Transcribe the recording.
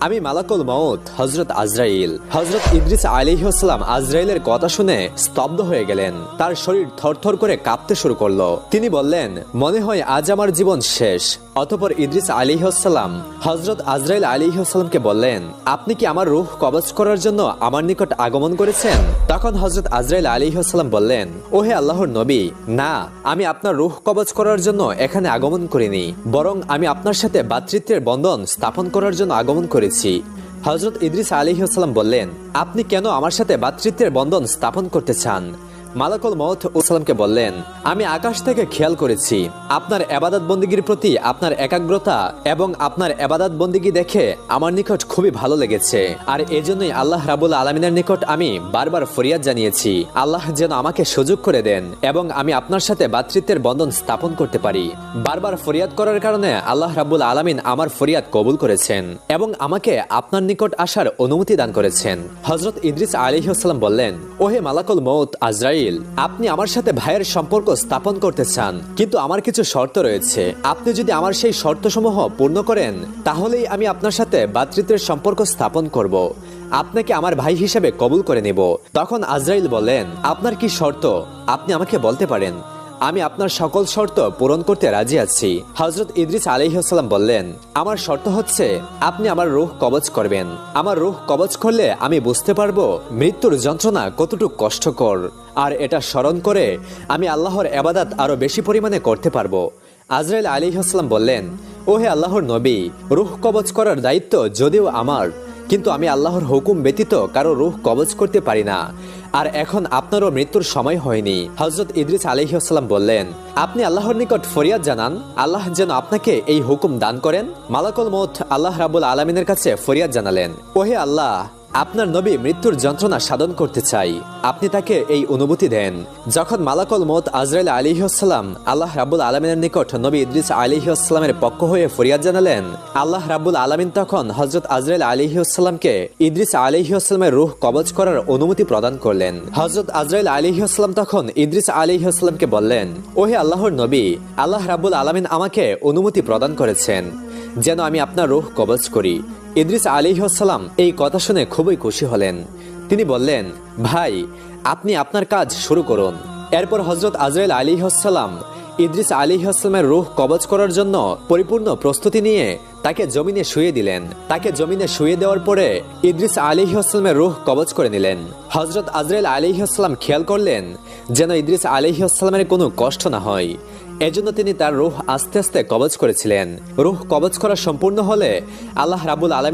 আমি মালাকুল মউত হযরত আজরাইল। হযরত ইদ্রিস আলাইহিস সালাম আজরাইলের কথা শুনে স্তব্ধ হয়ে গেলেন। তার শরীর থরথর করে কাঁপতে শুরু করলো। তিনি বললেন, মনে হয় আজ আমার জীবন শেষ। অতঃপর ইদ্রিস আলাইহিস সালাম হযরত আজরাইল আলাইহিস সালামকে বললেন, আপনি কি আমার রূহ কবজ করার জন্য আমার নিকট আগমন করেছেন? তখন হযরত আজরাইল আলাইহিস সালাম বললেন, ওহে আল্লাহর নবী, না, আমি আপনার রূহ কবজ করার জন্য এখানে আগমন করিনি, বরং আমি আপনার সাথে ভ্রাতৃত্বের বন্ধন স্থাপন করার জন্য আগমন করেছি। হযরত ইদ্রিস আলাইহিস সালাম বললেন, আপনি কেন আমার সাথে ভ্রাতৃত্বের বন্ধন স্থাপন করতে চান? মালাকুল মউত সালামকে বললেন, আমি আকাশ থেকে খেয়াল করেছি আপনার ইবাদত বন্দেগীর প্রতি আপনার একাগ্রতা এবং আপনার ইবাদত বন্দেগী দেখে আমার নিকট খুবই ভালো লেগেছে। আর এজন্যই আল্লাহ রাব্বুল আলামিনের নিকট আমি বারবার ফরিয়াদ জানিয়েছি, আল্লাহ যেন আমাকে সুযোগ করে দেন এবং আমি আপনার সাথে ভ্রাতৃত্বের বন্ধন স্থাপন করতে পারি। বারবার ফরিয়াদ করার কারণে আল্লাহ রাব্বুল আলামিন আমার ফরিয়াদ কবুল করেছেন এবং আমাকে আপনার নিকট আসার অনুমতি দান করেছেন। হযরত ইদ্রিস আলাইহিস সালাম বললেন, ওহে মালাকুল মউত আজরাইল, আপনি আমার সাথে ভাইয়ের সম্পর্ক স্থাপন করতে চান, কিন্তু আমার কিছু শর্ত রয়েছে। আপনি যদি আমার সেই শর্তসমূহ পূর্ণ করেন, তাহলেই আমি আপনার সাথে ভ্রাতৃত্বের সম্পর্ক স্থাপন করব, আপনাকে আমার ভাই হিসেবে কবুল করে নেব। তখন আজরাইল বলেন, আপনার কি শর্ত? আপনি আমাকে বলতে পারেন, আমি আপনার সকল শর্ত পূরণ করতে রাজি আছি। হযরত ইদ্রিস আলাইহিস সালাম বললেন, আমার শর্ত হচ্ছে আপনি আমার রূহ কবজ করবেন। আমার রূহ কবজ করলে আমি বুঝতে পারবো মৃত্যুর যন্ত্রণা কতটুকু কষ্টকর, আর এটা স্মরণ করে আমি আল্লাহর ইবাদত আরো বেশি পরিমাণে করতে পারবো। আজরাইল আলাইহিস সালাম বললেন, ওহে আল্লাহর নবী, রূহ কবজ করার দায়িত্ব যদিও আমার, কিন্তু আমি আল্লাহর হুকুম ব্যতীত কারো রূহ কবজ করতে পারি না, আর এখন আপনারও মৃত্যুর সময় হয়নি। হযরত ইদ্রিস আলাইহিস সালাম বললেন, আপনি আল্লাহর নিকট ফরিয়াদ জানান, আল্লাহ যেন আপনাকে এই হুকুম দান করেন। মালাকুল মউত আল্লাহ রাব্বুল আলামিনের কাছে ফরিয়াদ জানালেন, ওহে আল্লাহ, আপনার নবী মৃত্যুর যন্ত্রণা সাধন করতে চাই, আপনি তাকে এই অনুভূতি দেন। যখন মালাকুল মউত আজরাইল আলাইহিস সালাম আল্লাহ রাব্বুল আলামিনের নিকট নবী ইদ্রিস আলাইহিস সালামের পক্ষ হয়ে ফরিয়াদ জানালেন, আল্লাহ রাব্বুল আলামিন তখন হযরত আজরাইল আলাইহিস সালামকে ইদ্রিস আলাইহিস সালামের রূহ কবজ করার অনুমতি প্রদান করলেন। হযরত আজরাইল আলাইহিস সালাম তখন ইদ্রিস আলাইহিস সালামকে বললেন, ওহে আল্লাহর নবী, আল্লাহ রাব্বুল আলামিন আমাকে অনুমতি প্রদান করেছেন যেন আমি আপনার রূহ কবজ করি। ইদ্রিস আলাইহিস সালাম এই কথা শুনে খুবই খুশি হলেন। তিনি বললেন, ভাই, আপনি আপনার কাজ শুরু করুন। এরপর হযরত আজরাইল আলাইহিস সালাম ইদ্রিস আলাইহিস সালামের রূহ কবজ করার জন্য পরিপূর্ণ প্রস্তুতি নিয়ে তাকে জমিনে শুইয়ে দিলেন। তাকে জমিনে শুইয়ে দেওয়ার পরে ইদ্রিস আলাইহিস সালামের রূহ কবজ করে নিলেন। হযরত আজরাইল আলাইহিস সালাম খেয়াল করলেন যেন ইদ্রিস আলাইহিস সালামের কোনো কষ্ট না হয়, এজন্য তিনি তার রূহ আস্তে আস্তে কবজ করেছিলেন। রূহ কবজ করা সম্পূর্ণ হলে আল্লাহ রাব্বুল আলামিন